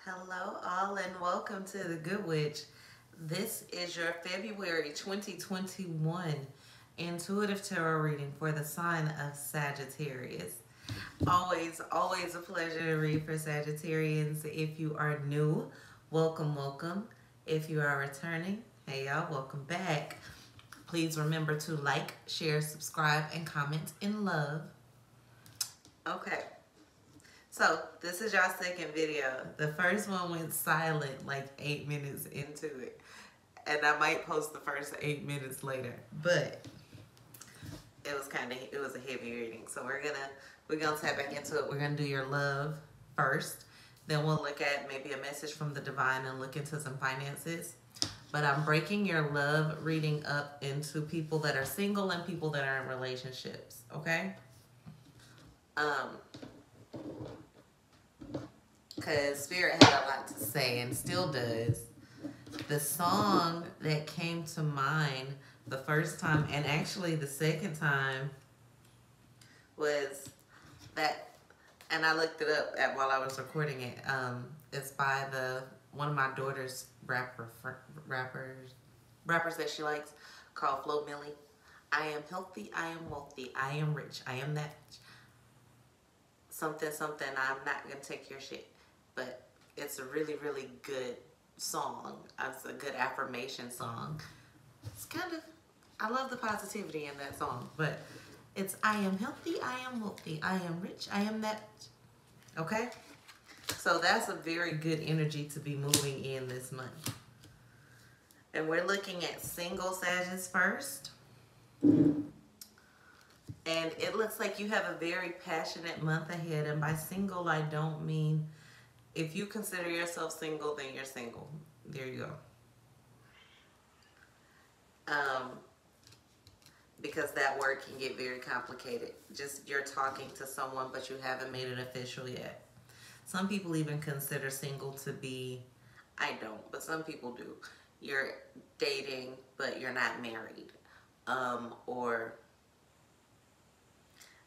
Hello all and welcome to The Good Witch. This is your February 2021 intuitive tarot reading for the sign of Sagittarius. Always a pleasure to read for Sagittarians. If you are new, welcome. If you are returning, hey y'all, welcome back. Please remember to like, share, subscribe, and comment in love. Okay. So, this is y'all's second video. The first one went silent like 8 minutes into it. And I might post the first 8 minutes later. But it was a heavy reading. So we're gonna tap back into it. We're gonna do your love first. Then we'll look at maybe a message from the divine and look into some finances. But I'm breaking your love reading up into people that are single and people that are in relationships, okay? Because Spirit had a lot to say and still does. The song that came to mind the first time and actually the second time was that, and I looked it up while I was recording it. It's by one of my daughter's rappers that she likes, called Flo Millie. I am healthy, I am wealthy, I am rich, I am that something, I'm not gonna take your shit. But it's a really good song. It's a good affirmation song. It's I love the positivity in that song. But it's I am healthy, I am wealthy, I am rich, I am that. Okay? So that's a very good energy to be moving in this month. And we're looking at single Sagittarius first. And it looks like you have a very passionate month ahead. And by single, I don't mean... If you consider yourself single, then you're single. There you go. Because that word can get very complicated. Just you're talking to someone, but you haven't made it official yet. Some people even consider single to be, I don't, but some people do. You're dating, but you're not married. Or...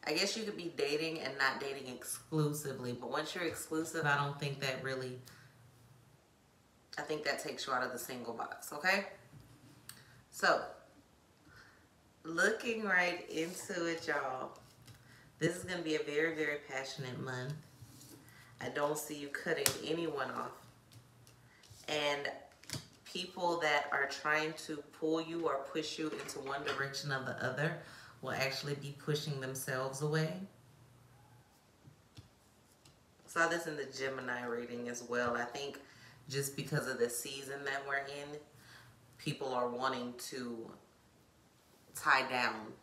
I guess you could be dating and not dating exclusively, but once you're exclusive, I don't think that really, I think that takes you out of the single box, okay? So, looking right into it, y'all, this is going to be a very passionate month. I don't see you cutting anyone off. And people that are trying to pull you or push you into one direction or the other will actually be pushing themselves away. Saw this in the Gemini reading as well. I think just because of the season that we're in, people are wanting to tie down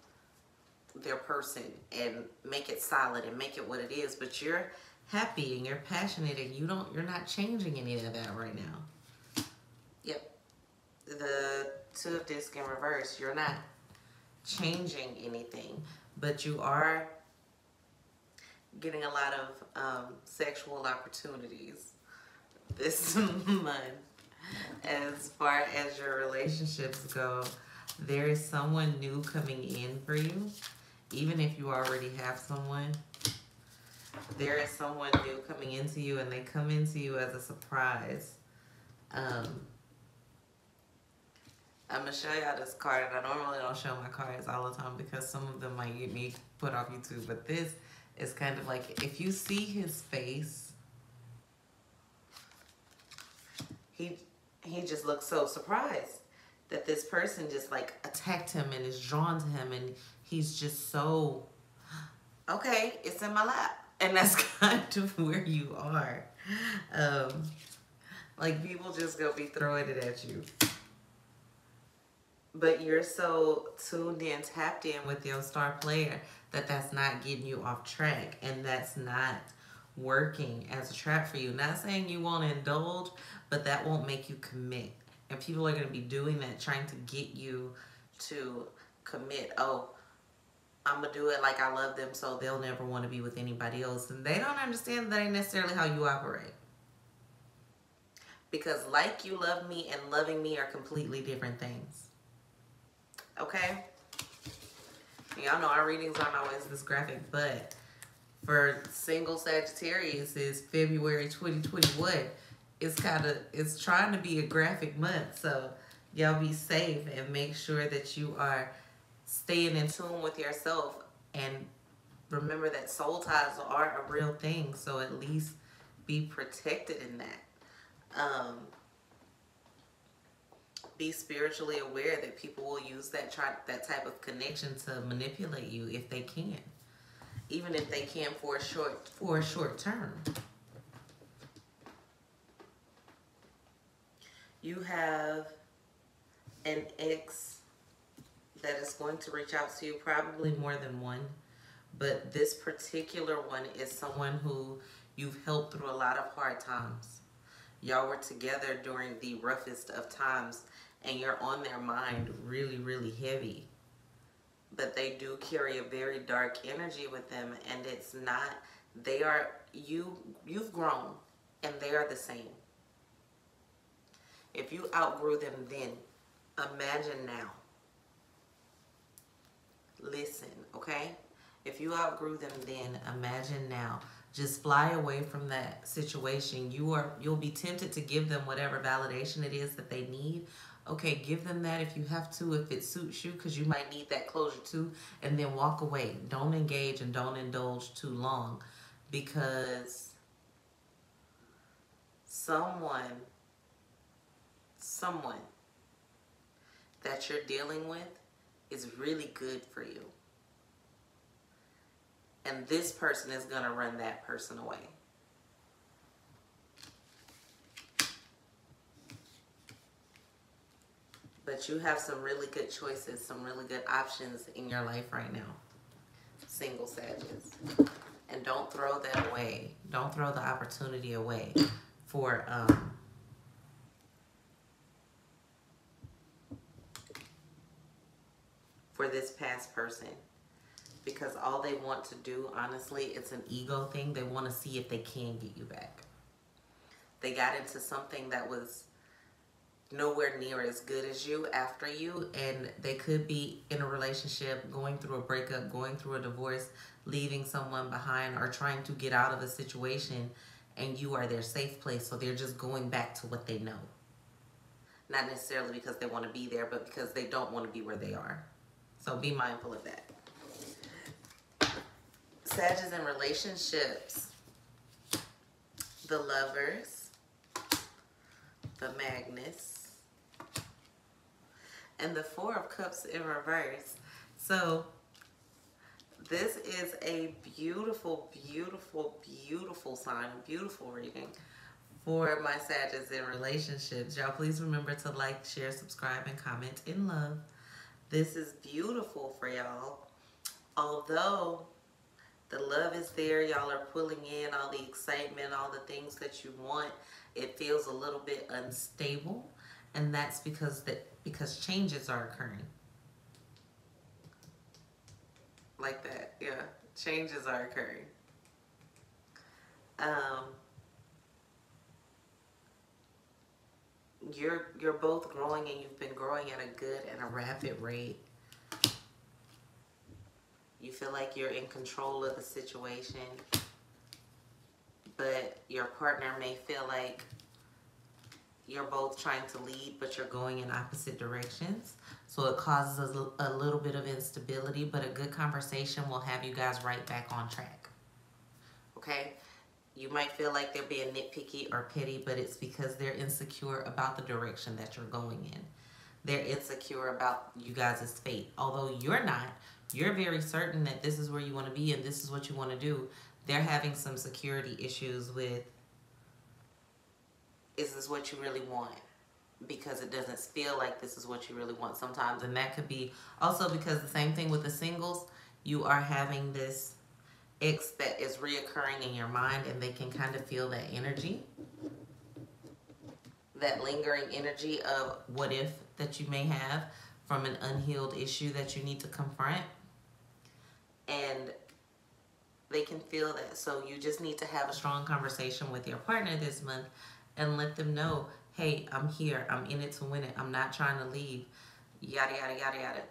their person and make it solid and make it what it is. But you're happy and you're passionate and you're not changing any of that right now. Yep. The Two of Discs in reverse, you're not changing anything, but you are getting a lot of sexual opportunities this month. As far as your relationships go, there is someone new coming in for you. Even if you already have someone, there is someone new coming into you, and they come into you as a surprise. I'm going to show y'all this card, and I normally don't show my cards all the time because some of them might get me put off YouTube, but this is kind of like, if you see his face, he just looks so surprised that this person just like attacked him and is drawn to him, and he's just so, okay, it's in my lap. And that's kind of where you are. Like, people just gonna be throwing it at you. But you're so tuned in, tapped in with your star player that that's not getting you off track. And that's not working as a trap for you. Not saying you won't indulge, but that won't make you commit. And people are going to be doing that, trying to get you to commit. Oh, I'm going to do it like I love them, so they'll never want to be with anybody else. And they don't understand that ain't necessarily how you operate. Because like you love me and loving me are completely different things. Okay? Y'all know our readings aren't always this graphic, but for single Sagittarius is February 2021. it's trying to be a graphic month, so y'all be safe and make sure that you are staying in tune with yourself, and remember that soul ties are a real thing, so at least be protected in that. Be spiritually aware that people will use that type of connection to manipulate you if they can, even if they can for a short term. You have an ex that is going to reach out to you, probably more than one, but this particular one is someone who you've helped through a lot of hard times. Y'all were together during the roughest of times, and you're on their mind really, really heavy. But they do carry a very dark energy with them, and it's not, you've grown, and they are the same. If you outgrew them then, imagine now. Listen, okay? If you outgrew them then, imagine now. Just fly away from that situation. You'll be tempted to give them whatever validation it is that they need. Okay, give them that if you have to, if it suits you, because you might need that closure too, and then walk away. Don't engage and don't indulge too long, because someone that you're dealing with is really good for you. And this person is going to run that person away. But you have some really good choices, some really good options in your life right now, single Sagittarius. And don't throw that away. Don't throw the opportunity away for this past person. Because all they want to do, honestly, it's an ego thing. They want to see if they can get you back. They got into something that was nowhere near as good as you after you, and they could be in a relationship, going through a breakup, going through a divorce, leaving someone behind, or trying to get out of a situation, and you are their safe place, so they're just going back to what they know. Not necessarily because they want to be there, but because they don't want to be where they are. So be mindful of that. Sagittarius in relationships, the Lovers, the Magnus, and the Four of Cups in reverse. So this is a beautiful, beautiful, beautiful sign, beautiful reading for my Sagittarius in relationships. Y'all please remember to like, share, subscribe, and comment in love. This is beautiful for y'all. Although the love is there, y'all are pulling in all the excitement, all the things that you want, it feels a little bit unstable, and that's because changes are occurring. Like that, yeah. Changes are occurring. You're both growing, and you've been growing at a good and a rapid rate. You feel like you're in control of the situation, but your partner may feel like you're both trying to lead, but you're going in opposite directions. So it causes a little bit of instability, but a good conversation will have you guys right back on track. Okay? You might feel like they're being nitpicky or petty, but it's because they're insecure about the direction that you're going in. They're insecure about you guys' fate. Although you're not, you're very certain that this is where you want to be and this is what you want to do. They're having some security issues with, is this what you really want? Because it doesn't feel like this is what you really want sometimes. And that could be also because the same thing with the singles, you are having this ex that is reoccurring in your mind, and they can kind of feel that energy, that lingering energy of what if that you may have from an unhealed issue that you need to confront. And they can feel that. So you just need to have a strong conversation with your partner this month and let them know, hey, I'm here. I'm in it to win it. I'm not trying to leave. Yada, yada, yada, yada.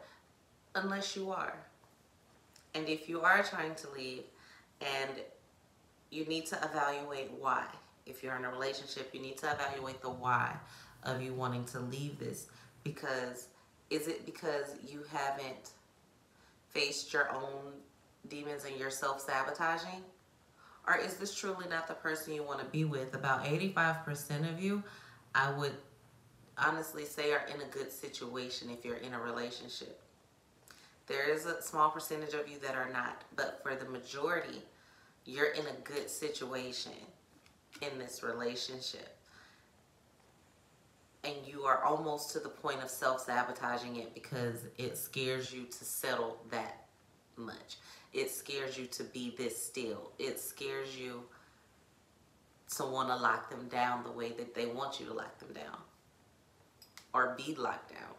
Unless you are. And if you are trying to leave, and you need to evaluate why. If you're in a relationship, you need to evaluate the why of you wanting to leave this. Because is it because you haven't faced your own demons and you're self-sabotaging? Or is this truly not the person you want to be with? About 85% of you, I would honestly say, are in a good situation if you're in a relationship. There is a small percentage of you that are not, but for the majority, you're in a good situation in this relationship. And you are almost to the point of self-sabotaging it because it scares you to settle that much. It scares you to be this still. It scares you to want to lock them down the way that they want you to lock them down or be locked down.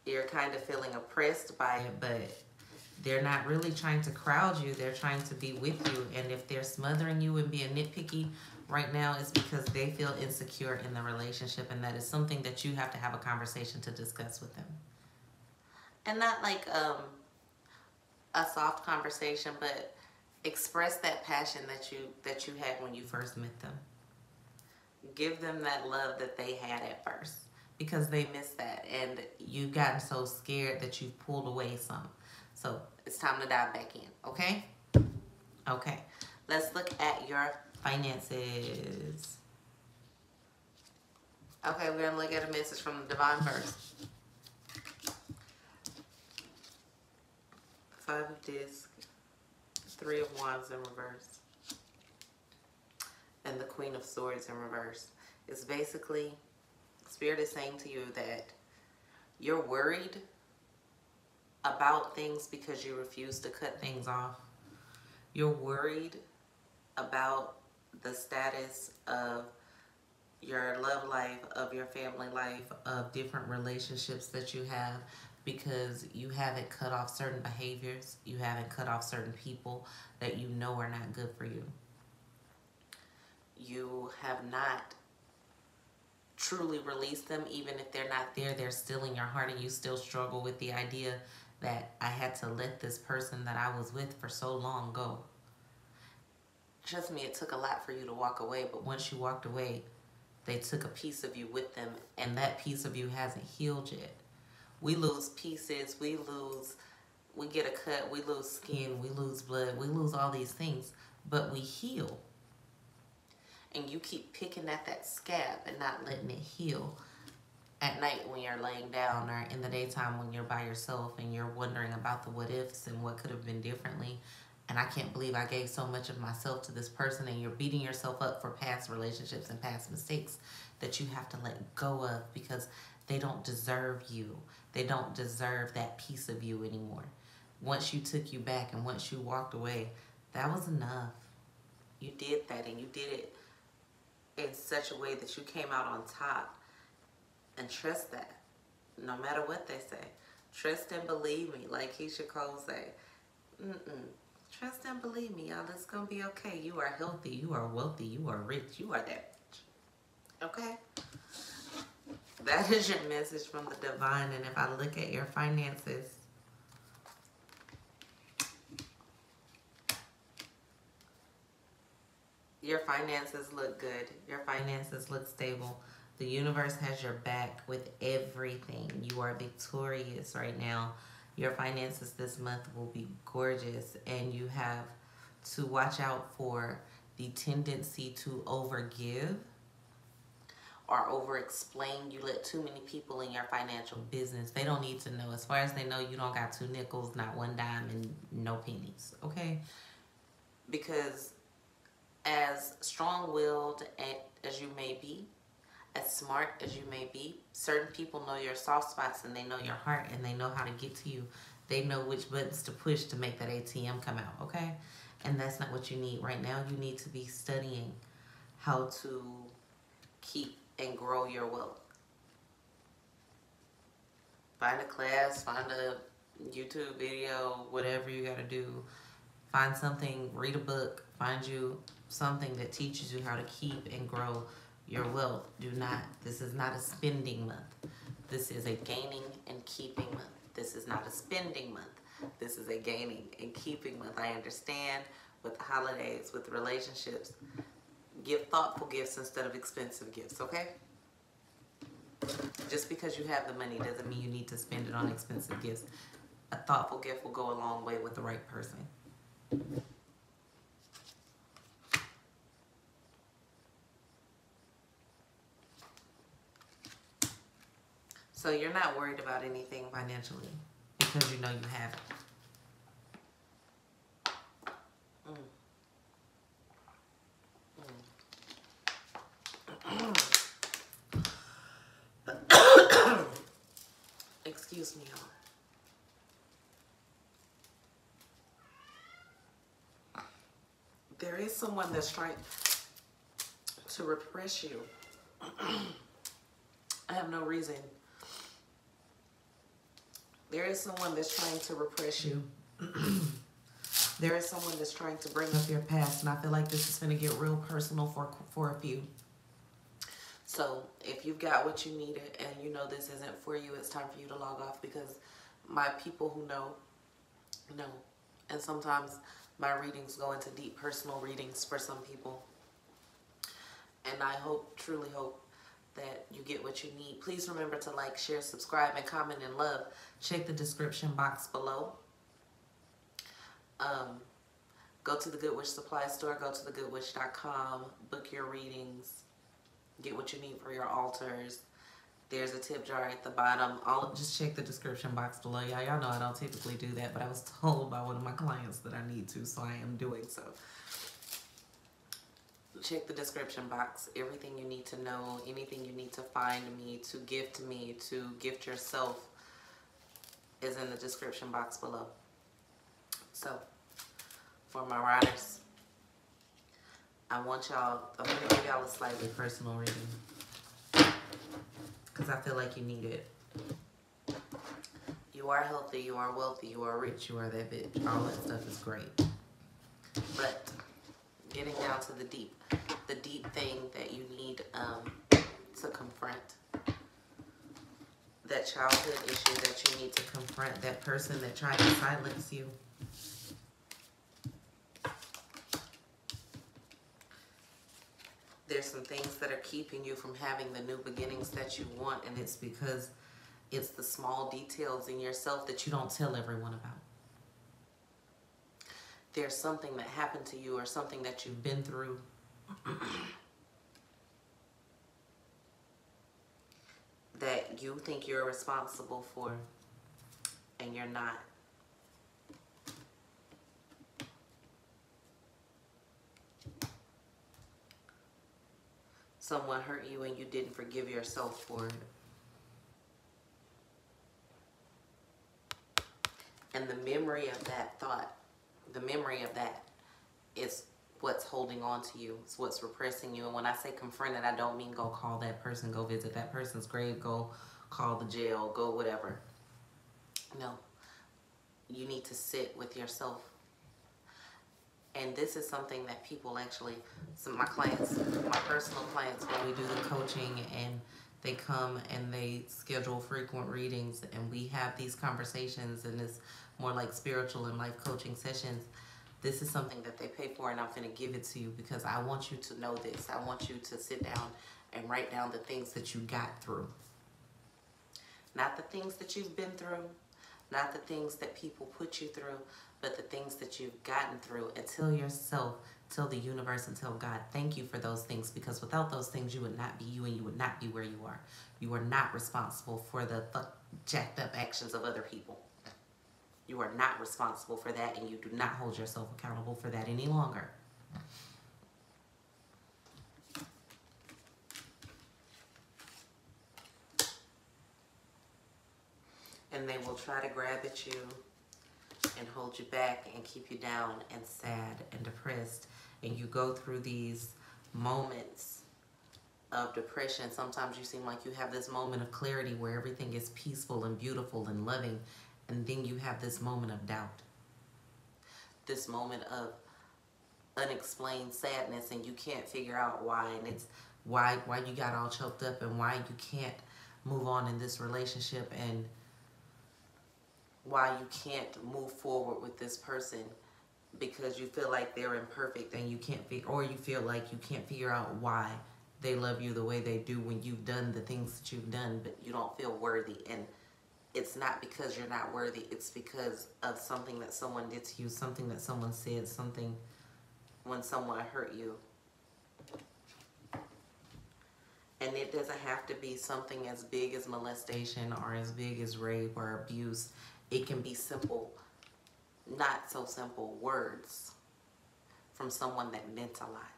You're kind of feeling oppressed by it, but they're not really trying to crowd you. They're trying to be with you. And if they're smothering you and being nitpicky right now, it's because they feel insecure in the relationship, and that is something that you have to have a conversation to discuss with them. And not like a soft conversation, but express that passion that you had when you first met them. Give them that love that they had at first, because they missed that, and you've gotten so scared that you've pulled away some. So it's time to dive back in, okay? Okay, let's look at your finances. Okay, we're gonna look at a message from the Divine first. 5 of Discs, 3 of Wands in reverse, and the Queen of Swords in reverse. It's basically, Spirit is saying to you that you're worried about things because you refuse to cut things off. You're worried about the status of your love life, of your family life, of different relationships that you have, because you haven't cut off certain behaviors. You haven't cut off certain people that you know are not good for you. You have not truly released them. Even if they're not there, they're still in your heart, and you still struggle with the idea that I had to let this person that I was with for so long go. Trust me, it took a lot for you to walk away, but once you walked away, they took a piece of you with them, and that piece of you hasn't healed yet. We lose pieces, we get a cut, we lose skin, we lose blood, we lose all these things, but we heal. And you keep picking at that scab and not letting it heal. At night when you're laying down, or in the daytime when you're by yourself and you're wondering about the what ifs and what could have been differently. And I can't believe I gave so much of myself to this person, and you're beating yourself up for past relationships and past mistakes that you have to let go of because they don't deserve you. They don't deserve that piece of you anymore. Once you took you back and once you walked away, that was enough. You did that, and you did it in such a way that you came out on top. And trust that, no matter what they say. Trust and believe me, like Keisha Cole say. Trust and believe me, y'all. It's going to be okay. You are healthy. You are wealthy. You are rich. You are that rich. Okay? That is your message from the Divine. And if I look at your finances, your finances look good. Your finances look stable. The universe has your back with everything. You are victorious right now. Your finances this month will be gorgeous, and you have to watch out for the tendency to overgive or over-explain. You let too many people in your financial business. They don't need to know. As far as they know, you don't got 2 nickels, not 1 dime, and no pennies, okay? Because as strong-willed as you may be, as smart as you may be, certain people know your soft spots, and they know your heart, and they know how to get to you. They know which buttons to push to make that ATM come out, okay? And that's not what you need right now. You need to be studying how to keep and grow your wealth. Find a class, find a YouTube video, whatever you gotta do. Find something, read a book, find you something that teaches you how to keep and grow your wealth. This is not a spending month. This is a gaining and keeping month. This is not a spending month. This is a gaining and keeping month. I understand with the holidays, with relationships, Give thoughtful gifts instead of expensive gifts, okay? Just because you have the money doesn't mean you need to spend it on expensive gifts. A thoughtful gift will go a long way with the right person. So you're not worried about anything financially because you know you have it. Excuse me, y'all. There is someone that's trying to repress you. I have no reason. There is someone that's trying to repress you. There is someone that's trying to bring up your past, and I feel like this is going to get real personal for a few. So if you've got what you needed and you know this isn't for you, it's time for you to log off, because my people who know. And sometimes my readings go into deep personal readings for some people. And I hope, truly hope, that you get what you need. Please remember to like, share, subscribe, and comment and love. Check the description box below. Go to the Good Witch supply store. Go to thgoodwitch.com. Book your readings. Get what you need for your altars. There's a tip jar at the bottom. Just check the description box below. Y'all know I don't typically do that, but I was told by one of my clients that I need to, so I am doing so. Check the description box. Everything you need to know, anything you need to find me, to gift yourself, is in the description box below. So, for my riders, I'm going to give y'all a slightly personal reading, because I feel like you need it. You are healthy, you are wealthy, you are rich, you are that bitch. All that stuff is great. But getting down to the deep thing that you need to confront, that childhood issue that you need to confront, that person that tried to silence you. There's some things that are keeping you from having the new beginnings that you want, and it's because it's the small details in yourself that you don't tell everyone about. There's something that happened to you or something that you've been through that you think you're responsible for, and you're not. Someone hurt you and you didn't forgive yourself for it. And the memory of that thought, the memory of that is what's holding on to you. It's what's repressing you. And when I say confront it, I don't mean go call that person, go visit that person's grave, go call the jail, go whatever. No. You need to sit with yourself. And this is something that people actually, my clients, my personal clients, when we do the coaching and they come and they schedule frequent readings and we have these conversations, and it's more like spiritual and life coaching sessions. This is something that they pay for, and I'm going to give it to you because I want you to know this. I want you to sit down and write down the things that you got through. Not the things that you've been through, not the things that people put you through, but the things that you've gotten through. And tell yourself, tell the universe, and tell God, thank you for those things, because without those things, you would not be you and you would not be where you are. You are not responsible for the jacked up actions of other people. You are not responsible for that, and you do not hold yourself accountable for that any longer. And they will try to grab at you and hold you back and keep you down and sad and depressed. And you go through these moments of depression. Sometimes you seem like you have this moment of clarity where everything is peaceful and beautiful and loving. And then you have this moment of doubt. This moment of unexplained sadness, and you can't figure out why. And it's why you got all choked up, and why you can't move on in this relationship, and why you can't move forward with this person. because you feel like they're imperfect and you can't figure, or you feel like you can't figure out why they love you the way they do when you've done the things that you've done, but you don't feel worthy. And it's not because you're not worthy, it's because of something that someone did to you, something that someone said, something when someone hurt you. And it doesn't have to be something as big as molestation or as big as rape or abuse. It can be simple, not so simple words from someone that meant a lot.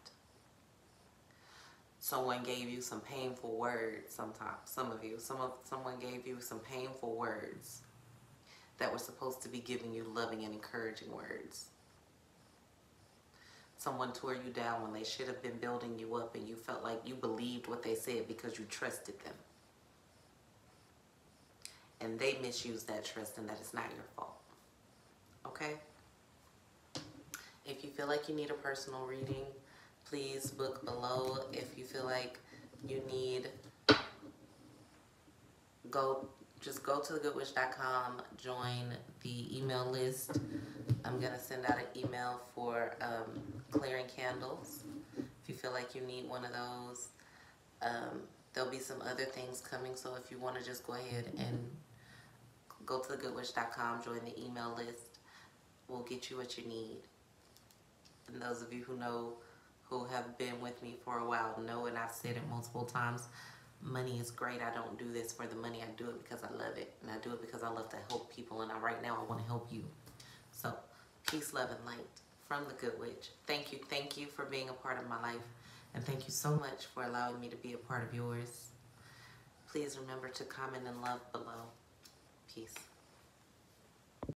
Someone gave you some painful words sometimes. Someone gave you some painful words that were supposed to be giving you loving and encouraging words. Someone tore you down when they should have been building you up, and you felt like you believed what they said because you trusted them. And they misused that trust, and that is not your fault. Okay? If you feel like you need a personal reading, please book below. If you feel like you need, just go to thgoodsheena.com, join the email list. I'm going to send out an email for clearing candles. If you feel like you need one of those, there'll be some other things coming. So if you want to just go ahead and go to thgoodsheena.com, join the email list, we'll get you what you need. And those of you who have been with me for a while know, and I've said it multiple times, money is great. I don't do this for the money. I do it because I love it. And I do it because I love to help people. And right now I want to help you. So, peace, love, and light from the Good Witch. Thank you for being a part of my life. And thank you so much for allowing me to be a part of yours. Please remember to comment and love below. Peace.